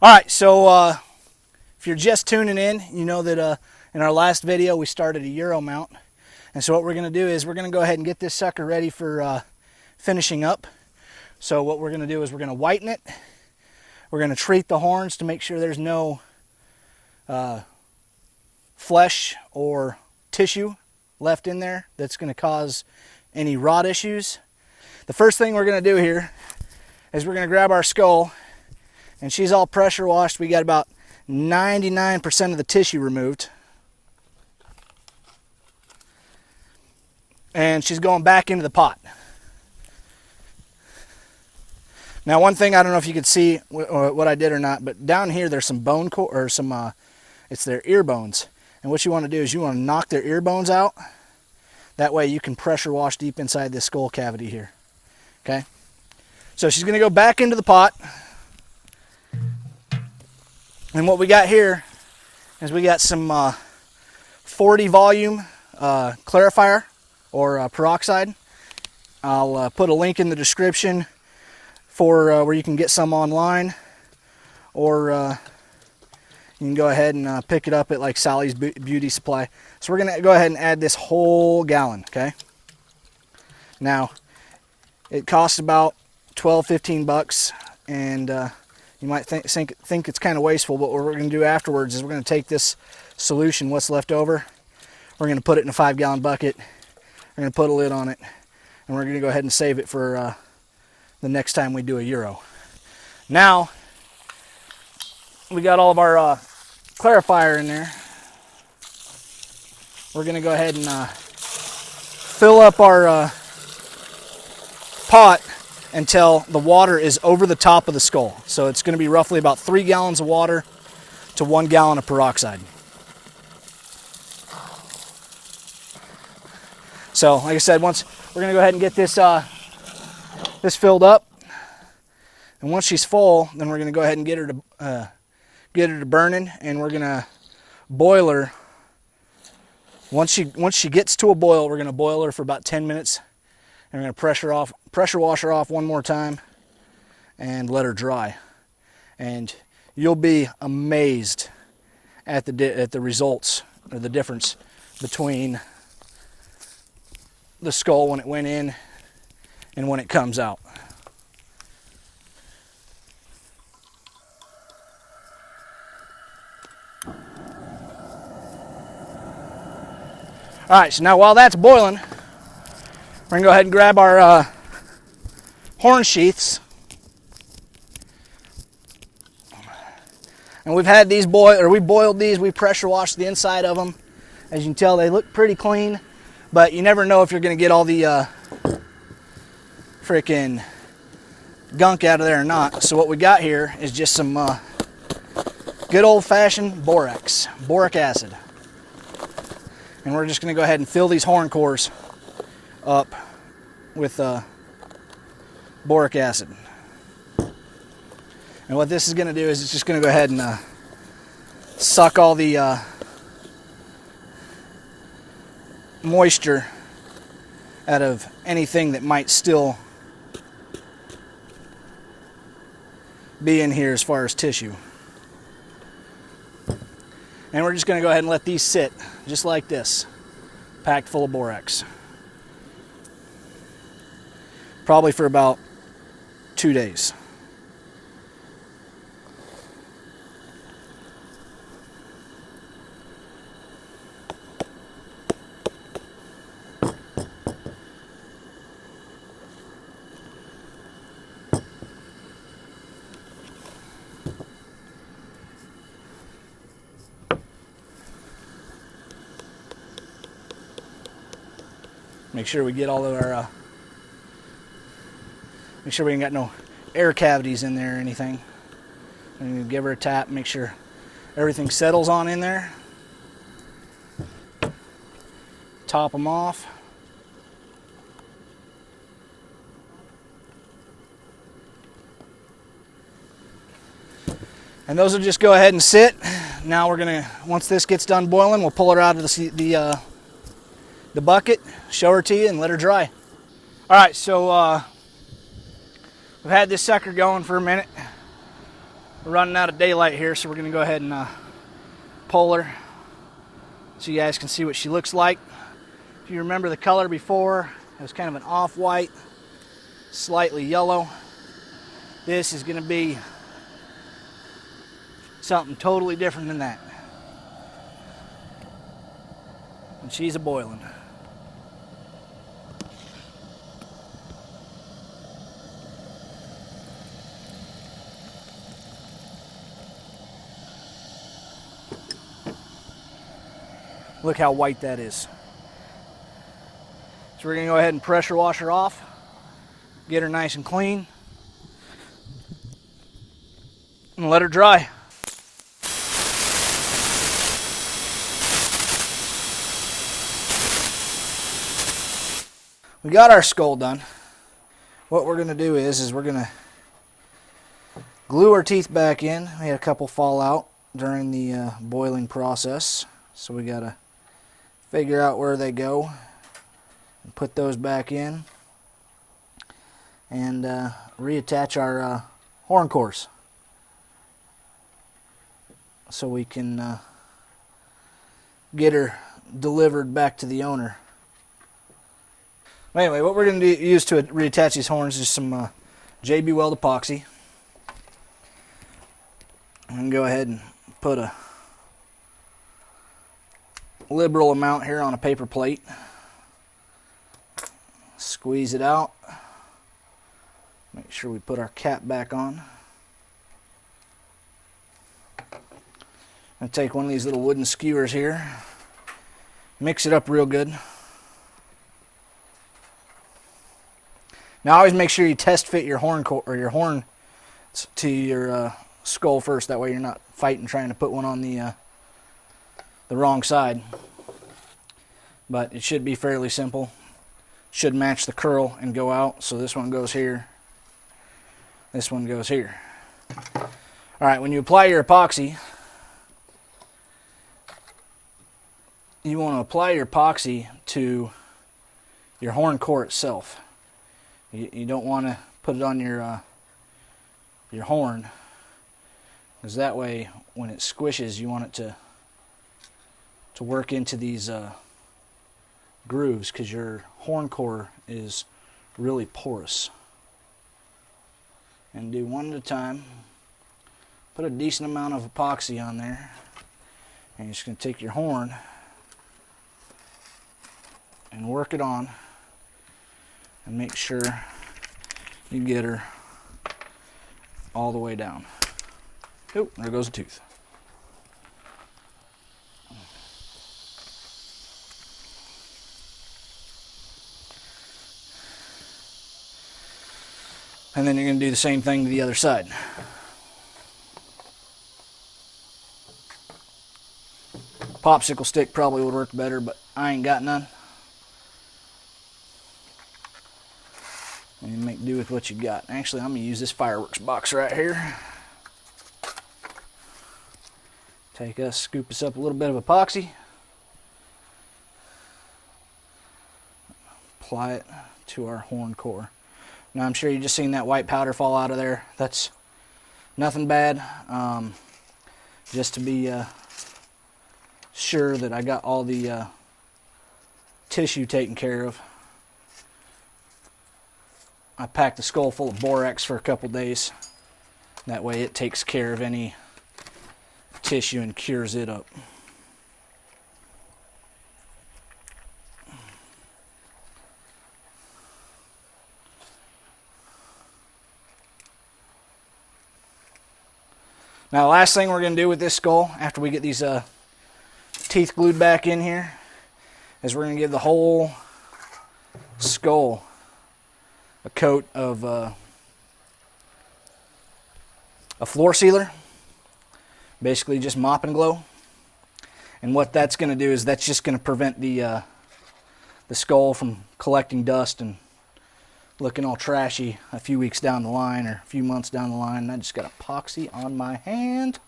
All right, so if you're just tuning in, you know that in our last video we started a Euro mount. And so what we're going to do is we're going to go ahead and get this sucker ready for finishing up. So what we're going to do is we're going to whiten it. We're going to treat the horns to make sure there's no flesh or tissue left in there that's going to cause any rot issues. The first thing we're going to do here is we're going to grab our skull, and she's all pressure washed. We got about 99% of the tissue removed. And she's going back into the pot. Now, one thing, I don't know if you could see what I did or not, but down here there's some bone or some, it's their ear bones. And what you want to do is you want to knock their ear bones out. That way you can pressure wash deep inside this skull cavity here. Okay? So she's going to go back into the pot. And what we got here is we got some 40 volume clarifier or peroxide. I'll put a link in the description for where you can get some online, or you can go ahead and pick it up at like Sally's Beauty Supply. So we're going to go ahead and add this whole gallon, okay? Now, it costs about 12-15 bucks, and you might think it's kind of wasteful, but what we're going to do afterwards is we're going to take this solution, what's left over, we're going to put it in a 5-gallon bucket, we're going to put a lid on it, and we're going to go ahead and save it for the next time we do a Euro. Now, we got all of our clarifier in there. We're going to go ahead and fill up our pot until the water is over the top of the skull. So it's going to be roughly about 3 gallons of water to 1 gallon of peroxide. So, like I said, once we're going to go ahead and get this this filled up, and once she's full, then we're going to go ahead and get her to burning, and we're going to boil her. Once she gets to a boil, we're going to boil her for about 10 minutes. And we're going to pressure wash her off one more time and let her dry. And you'll be amazed at the results, or the difference between the skull when it went in and when it comes out. All right, so now while that's boiling, we're going to go ahead and grab our horn sheaths. And we've had these we boiled these, we pressure washed the inside of them. As you can tell, they look pretty clean, but you never know if you're going to get all the freaking gunk out of there or not. So what we got here is just some good old-fashioned boric acid. And we're just going to go ahead and fill these horn cores up with boric acid. And what this is going to do is it's just going to go ahead and suck all the moisture out of anything that might still be in here as far as tissue. And we're just going to go ahead and let these sit just like this, packed full of borax. Probably for about 2 days. Make sure we get all of our, make sure we ain't got no air cavities in there or anything. And give her a tap, make sure everything settles on in there. Top them off. And those will just go ahead and sit. Now we're gonna, once this gets done boiling, we'll pull her out of the bucket, show her to you, and let her dry. All right, so we've had this sucker going for a minute. We're running out of daylight here, so we're going to go ahead and pull her so you guys can see what she looks like. If you remember the color before, it was kind of an off-white, slightly yellow. This is going to be something totally different than that. And she's a boiling. Look how white that is. So we're going to go ahead and pressure wash her off, get her nice and clean, and let her dry. We got our skull done. What we're going to do is we're going to glue our teeth back in. We had a couple fall out during the boiling process, so we got to figure out where they go and put those back in and reattach our horn cores so we can get her delivered back to the owner. Anyway, what we're going to use to reattach these horns is some JB Weld epoxy. I'm going to go ahead and put a liberal amount here on a paper plate. Squeeze it out. Make sure we put our cap back on. And take one of these little wooden skewers here. Mix it up real good. Now always make sure you test fit your horn or your horn to your skull first. That way you're not fighting trying to put one on the wrong side. But it should be fairly simple. Should match the curl and go out. So this one goes here. This one goes here. Alright, when you apply your epoxy, you want to apply your epoxy to your horn core itself. You don't want to put it on your horn, because that way when it squishes you want it to work into these grooves, because your horn core is really porous. And do one at a time. Put a decent amount of epoxy on there, and you're just going to take your horn and work it on and make sure you get her all the way down. Oh, there goes a tooth. And then you're going to do the same thing to the other side. Popsicle stick probably would work better, but I ain't got none. And you make do with what you got. Actually, I'm going to use this fireworks box right here. Scoop us up a little bit of epoxy. Apply it to our horn core. Now I'm sure you just seen that white powder fall out of there. That's nothing bad. Just to be sure that I got all the tissue taken care of, I packed the skull full of borax for a couple days. That way it takes care of any tissue and cures it up. Now the last thing we're going to do with this skull, after we get these teeth glued back in here, is we're going to give the whole skull a coat of a floor sealer. Basically just mop and glow. And what that's going to do is that's just going to prevent the skull from collecting dust and looking all trashy a few weeks down the line or a few months down the line. And I just got epoxy on my hand,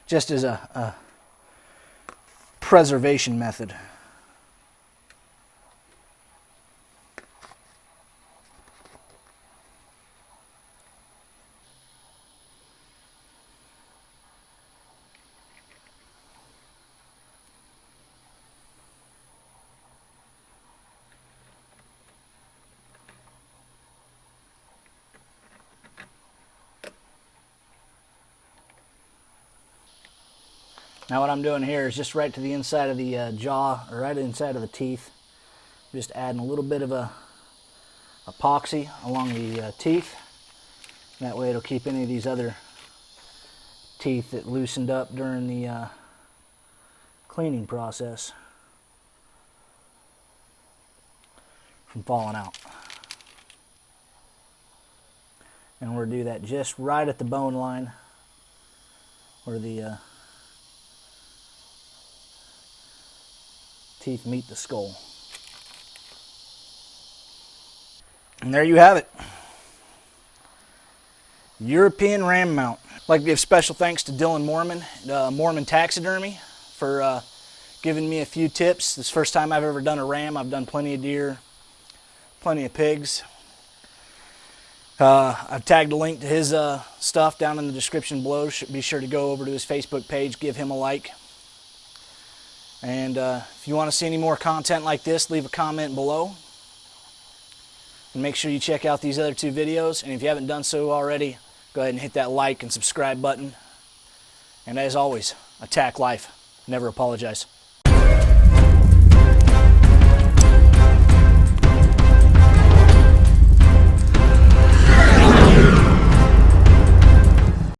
just as a preservation method. Now what I'm doing here is just right to the inside of the jaw, or right inside of the teeth. Just adding a little bit of a epoxy along the teeth. That way it'll keep any of these other teeth that loosened up during the cleaning process from falling out. And we're going to do that just right at the bone line where the teeth meet the skull. And there you have it. European ram mount. I'd like to give special thanks to Dylan Mormon, Mormon Taxidermy, for giving me a few tips. This is the first time I've ever done a ram. I've done plenty of deer, plenty of pigs. I've tagged a link to his stuff down in the description below. Be sure to go over to his Facebook page, give him a like. And if you want to see any more content like this, leave a comment below. And make sure you check out these other 2 videos. And if you haven't done so already, go ahead and hit that like and subscribe button. And as always, attack life. Never apologize.